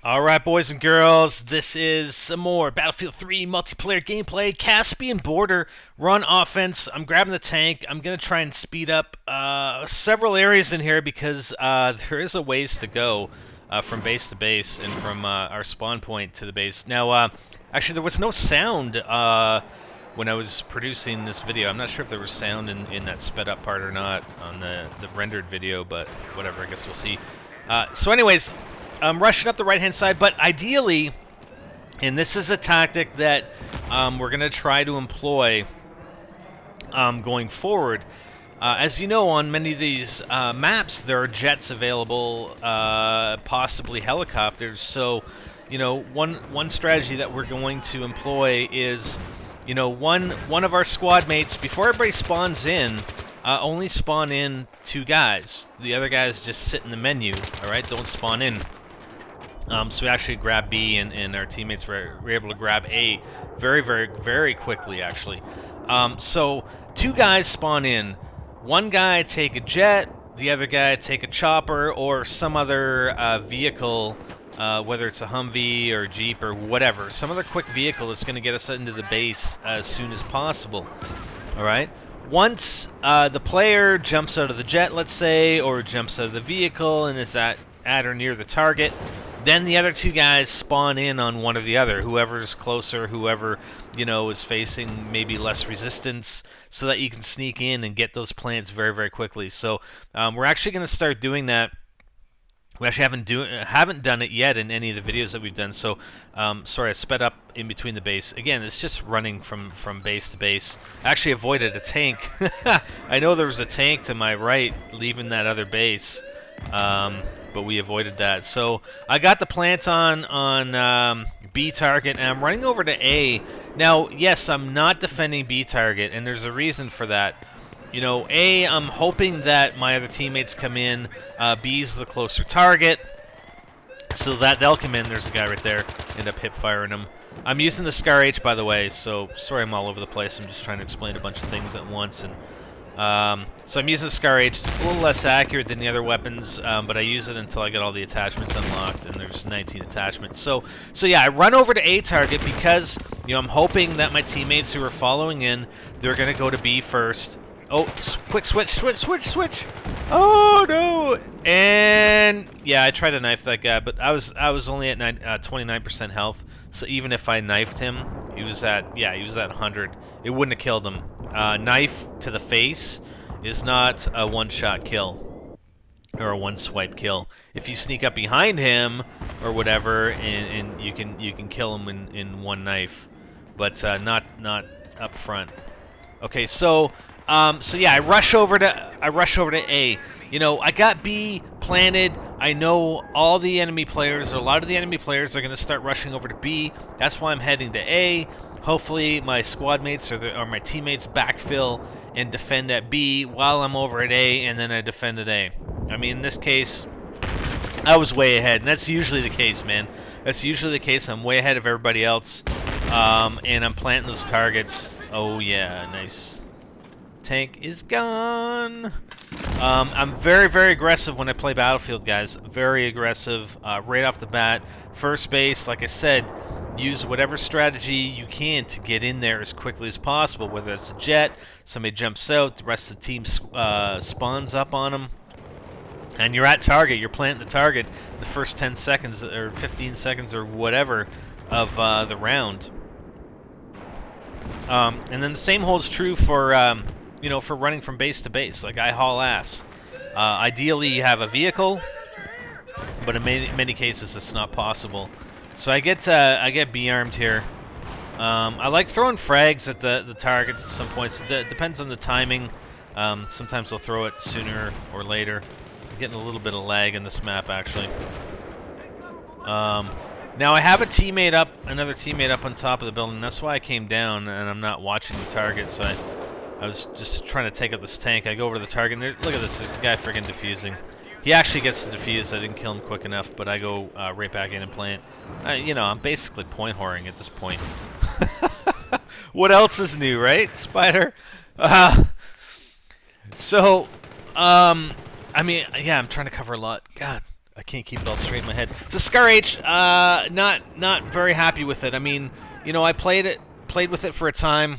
Alright, boys and girls, this is some more Battlefield 3 multiplayer gameplay. Caspian border run offense. I'm grabbing the tank. I'm going to try and speed up several areas in here because there is a ways to go from base to base and from our spawn point to the base. Now, actually, there was no sound when I was producing this video. I'm not sure if there was sound in that sped up part or not on the rendered video, but whatever, I guess we'll see. So anyways, I'm rushing up the right-hand side, but ideally, and this is a tactic that we're going to try to employ going forward. As you know, on many of these maps, there are jets available, possibly helicopters. So, you know, one strategy that we're going to employ is, you know, one of our squad mates, before everybody spawns in, only spawn in 2 guys. The other guys just sit in the menu, alright? Don't spawn in. So we actually grabbed B, and our teammates were able to grab A very quickly, actually. So 2 guys spawn in. One guy take a jet, the other guy take a chopper or some other vehicle, whether it's a Humvee or a Jeep or whatever. Some other quick vehicle that's going to get us into the base as soon as possible. Alright? Once the player jumps out of the jet, let's say, or jumps out of the vehicle and is at or near the target, then the other 2 guys spawn in on one or the other, whoever's closer, whoever, you know, is facing maybe less resistance, so that you can sneak in and get those plants very quickly. So we're actually going to start doing that. We actually haven't done it yet in any of the videos that we've done. So sorry, I sped up in between the base. Again, it's just running from base to base. I actually avoided a tank. I know there was a tank to my right leaving that other base. But we avoided that. So I got the plant on B target, and I'm running over to A. Now, yes, I'm not defending B target, and there's a reason for that. You know, A, I'm hoping that my other teammates come in. B's the closer target, so that they'll come in. There's a guy right there. End up hip firing him. I'm using the Scar H, by the way, so sorry I'm all over the place. I'm just trying to explain a bunch of things at once. And so I'm using the Scar H. It's a little less accurate than the other weapons, but I use it until I get all the attachments unlocked, and there's 19 attachments. So yeah, I run over to A target because, you know, I'm hoping that my teammates who are following in, they're going to go to B first. Oh, quick switch. Oh, no. And yeah, I tried to knife that guy, but I was only at 29% health. So even if I knifed him, he was at 100. It wouldn't have killed him. Knife to the face is not a one-shot kill or a one-swipe kill. If you sneak up behind him or whatever, and you can kill him in one knife, but not up front. Okay, so yeah, I rush over to A. You know, I got B planted. I know all the enemy players, or a lot of the enemy players, are going to start rushing over to B. That's why I'm heading to A. Hopefully my squad mates or my teammates backfill and defend at B while I'm over at A, and then I defend at A. I mean, in this case, I was way ahead, and that's usually the case, man. That's usually the case. I'm way ahead of everybody else, and I'm planting those targets. Oh, yeah, nice. Tank is gone. I'm very aggressive when I play Battlefield, guys. Very aggressive right off the bat. First base, like I said, use whatever strategy you can to get in there as quickly as possible. Whether it's a jet, somebody jumps out, the rest of the team spawns up on them, and you're at target. You're planting the target the first 10 seconds or 15 seconds or whatever of the round. And then the same holds true for you know, for running from base to base. Like, I haul ass. Ideally, you have a vehicle, but in many cases, it's not possible. So I get B-armed here. I like throwing frags at the targets at some points. It depends on the timing. Sometimes I'll throw it sooner or later. I'm getting a little bit of lag in this map, actually. Now I have another teammate up on top of the building. That's why I came down, and I'm not watching the target. So I was just trying to take out this tank. I go over to the target, and look at this. There's the guy friggin' defusing. He actually gets to defuse. I didn't kill him quick enough, but I go right back in and plant. You know, I'm basically point whoring at this point. What else is new, right, Spider? So, I mean, yeah, I'm trying to cover a lot. God. I can't keep it all straight in my head. So Scar H, not very happy with it. I mean, you know, I played with it for a time.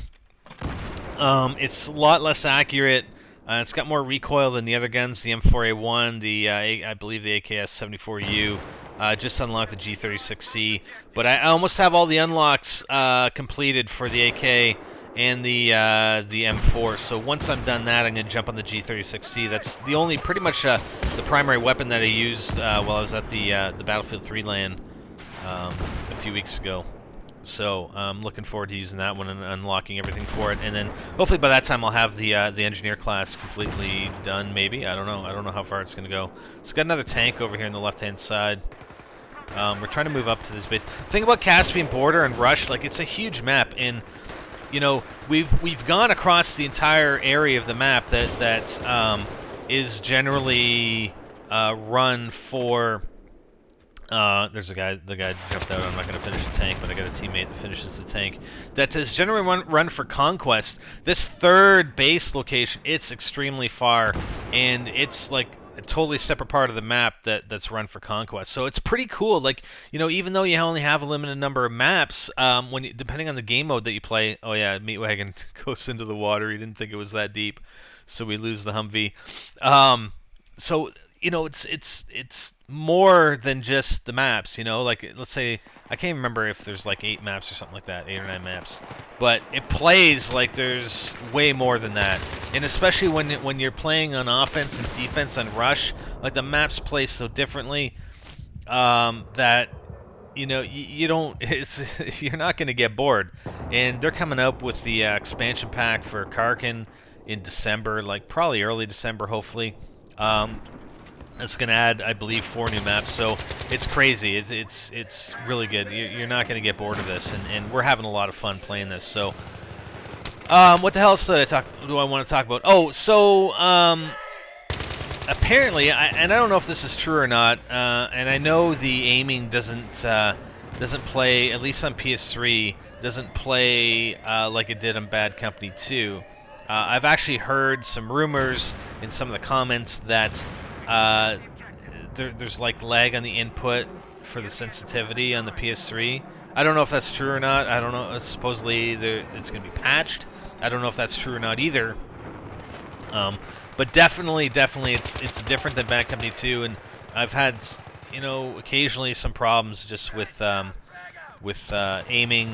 It's a lot less accurate. It's got more recoil than the other guns, the M4A1, I believe the AKS-74U. Just unlocked the G36C, but I almost have all the unlocks completed for the AK and the M4. So once I'm done that, I'm gonna jump on the G36C. That's the only, pretty much the primary weapon that I used while I was at the Battlefield 3 LAN a few weeks ago. So I'm looking forward to using that one and unlocking everything for it, and then hopefully by that time I'll have the engineer class completely done. Maybe, I don't know. I don't know how far it's gonna go. It's got another tank over here on the left-hand side. We're trying to move up to this base. The thing about Caspian Border and Rush, like, it's a huge map, and you know, we've gone across the entire area of the map that is generally run for. There's the guy jumped out. I'm not going to finish the tank, but I got a teammate that finishes the tank. That is generally run for conquest. This third base location, it's extremely far, and it's like a totally separate part of the map that's run for conquest. So it's pretty cool. Like, you know, even though you only have a limited number of maps, depending on the game mode that you play. Oh yeah, Meatwagon goes into the water. He didn't think it was that deep, so we lose the Humvee. So you know, it's more than just the maps, you know? Like, let's say, I can't remember if there's like 8 maps or something like that, 8 or 9 maps. But it plays like there's way more than that. And especially when you're playing on offense and defense on Rush, like, the maps play so differently that, you know, you don't, you're not going to get bored. And they're coming up with the expansion pack for Karkin in December, like probably early December, hopefully. It's going to add, I believe, 4 new maps, so it's crazy. It's really good. You're not going to get bored of this, and we're having a lot of fun playing this. So, what the hell else do I want to talk about? Oh, so apparently, and I don't know if this is true or not, and I know the aiming doesn't play, at least on PS3, doesn't play like it did on Bad Company 2. I've actually heard some rumors in some of the comments that there's like lag on the input for the sensitivity on the PS3. I don't know if that's true or not. I don't know. Supposedly it's going to be patched. I don't know if that's true or not either. But definitely, it's different than Bad Company 2, and I've had, you know, occasionally some problems just with aiming,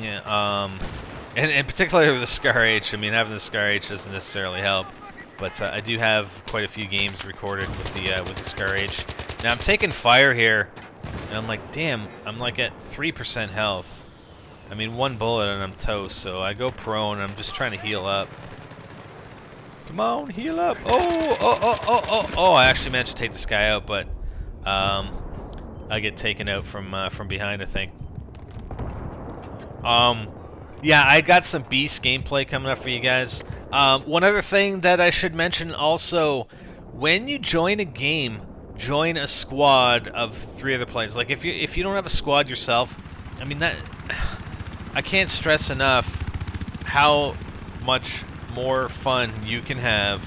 and particularly with the Scar H. I mean, having the Scar H doesn't necessarily help. But I do have quite a few games recorded with the Scar H. Now I'm taking fire here, and I'm like, damn, I'm like at 3% health. I mean, 1 bullet and I'm toast. So I go prone. And I'm just trying to heal up. Come on, heal up! Oh! I actually managed to take this guy out, but I get taken out from behind, I think. Yeah, I got some beast gameplay coming up for you guys. One other thing that I should mention also, when you join a game, join a squad of 3 other players. Like, if you don't have a squad yourself, I mean, that, I can't stress enough how much more fun you can have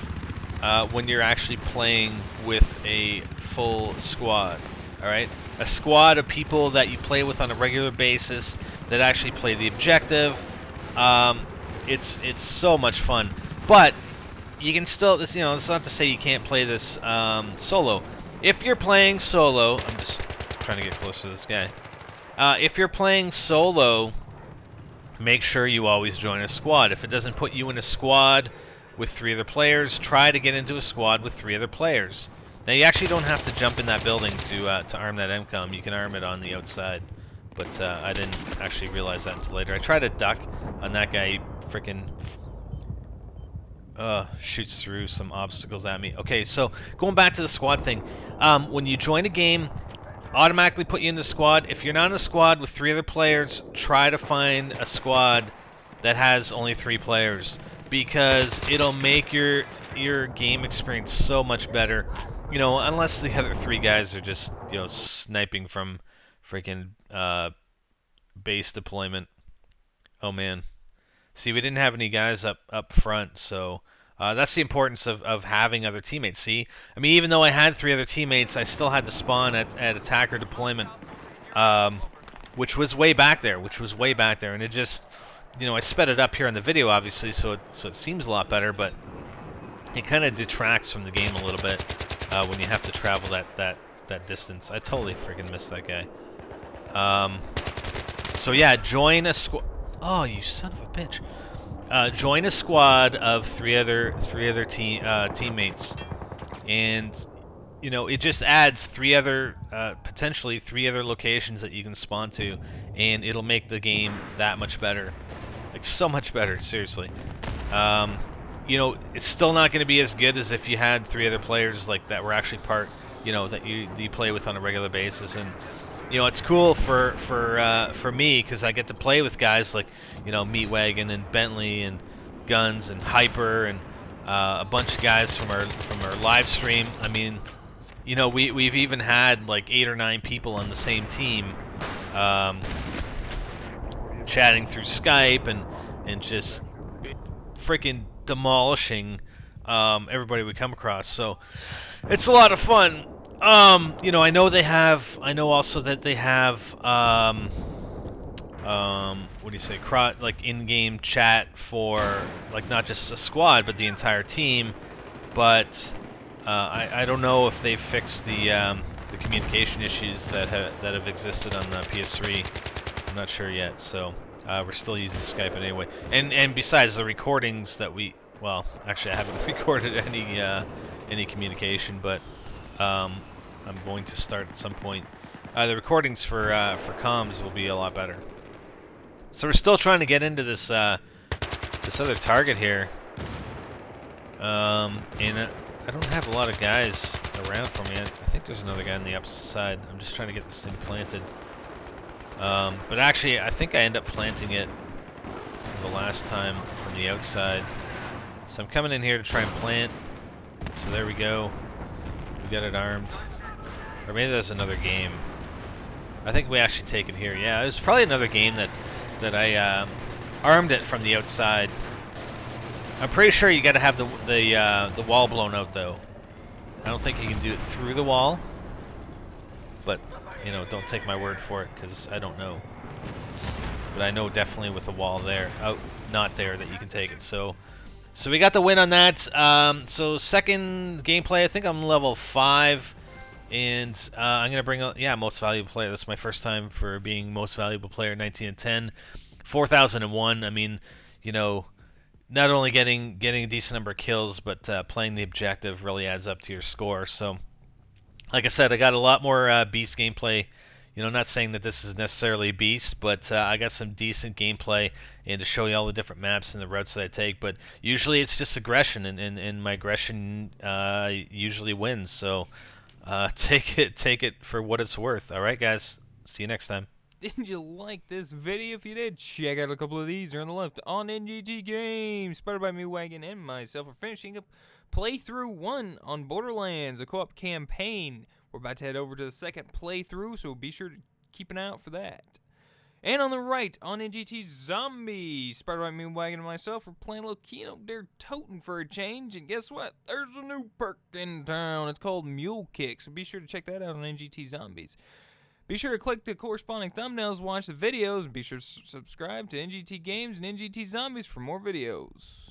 when you're actually playing with a full squad. Alright? A squad of people that you play with on a regular basis that actually play the objective. It's so much fun, but you can still, you know, it's not to say you can't play this solo. If you're playing solo, I'm just trying to get close to this guy. If you're playing solo, make sure you always join a squad. If it doesn't put you in a squad with 3 other players, try to get into a squad with 3 other players. Now, you actually don't have to jump in that building to arm that MCOM. You can arm it on the outside. But I didn't actually realize that until later. I tried to duck on that guy. He frickin' shoots through some obstacles at me. Okay, so going back to the squad thing. When you join a game, automatically put you in the squad. If you're not in a squad with 3 other players, try to find a squad that has only 3 players, because it'll make your game experience so much better. You know, unless the other 3 guys are just, you know, sniping from freaking base deployment. Oh man. See, we didn't have any guys up front, so That's the importance of having other teammates. See, I mean, even though I had 3 other teammates, I still had to spawn at attacker deployment, which was way back there. And it just, I sped it up here in the video, obviously, so it seems a lot better, but it kind of detracts from the game a little bit when you have to travel that distance. I totally freaking missed that guy. So yeah, join a squad. Oh, you son of a bitch! Join a squad of three other teammates, and it just adds potentially three other locations that you can spawn to, and it'll make the game that much better, like so much better. Seriously, it's still not going to be as good as if you had 3 other players like that were actually part, that you play with on a regular basis. And it's cool for me because I get to play with guys like Meatwagon and Bentley and Guns and Hyper and a bunch of guys from our live stream. I mean, we've even had like 8 or 9 people on the same team, chatting through Skype and just freaking demolishing everybody we come across. So it's a lot of fun. I know also that they have what do you say, like in-game chat for like not just a squad but the entire team, but I don't know if they've fixed the communication issues that have existed on the PS3. I'm not sure yet, so we're still using Skype anyway. And besides the recordings that well, actually I haven't recorded any communication, but I'm going to start at some point. The recordings for comms will be a lot better. So we're still trying to get into this this other target here, and I don't have a lot of guys around for me. I think there's another guy on the opposite side. I'm just trying to get this thing planted. But actually, I think I end up planting it the last time from the outside. So I'm coming in here to try and plant. So there we go. We got it armed. Or maybe there's another game. I think we actually take it here. Yeah, there's probably another game that I armed it from the outside. I'm pretty sure you got to have the wall blown out though. I don't think you can do it through the wall. But don't take my word for it because I don't know. But I know definitely with the wall there, not there, that you can take it. So we got the win on that. So second gameplay, I think I'm level 5. And I'm going to bring up, most valuable player. That's my first time for being most valuable player, 19 and 10. 4,001. I mean, not only getting a decent number of kills, but playing the objective really adds up to your score. So, like I said, I got a lot more Beast gameplay. Not saying that this is necessarily Beast, but I got some decent gameplay and to show you all the different maps and the routes that I take. But usually it's just aggression, and my aggression usually wins. So take it for what it's worth. All right, guys. See you next time. Did you like this video? If you did, check out a couple of these here on the left on NGT Games. Started by Meatwagon and myself. We're finishing up playthrough 1 on Borderlands, a co-op campaign. We're about to head over to the second playthrough, so be sure to keep an eye out for that. And on the right, on NGT Zombies, started by Meatwagon and myself, we're playing a little Kino Dare Totem for a change. And guess what? There's a new perk in town. It's called Mule Kick, so be sure to check that out on NGT Zombies. Be sure to click the corresponding thumbnails, watch the videos, and be sure to subscribe to NGT Games and NGT Zombies for more videos.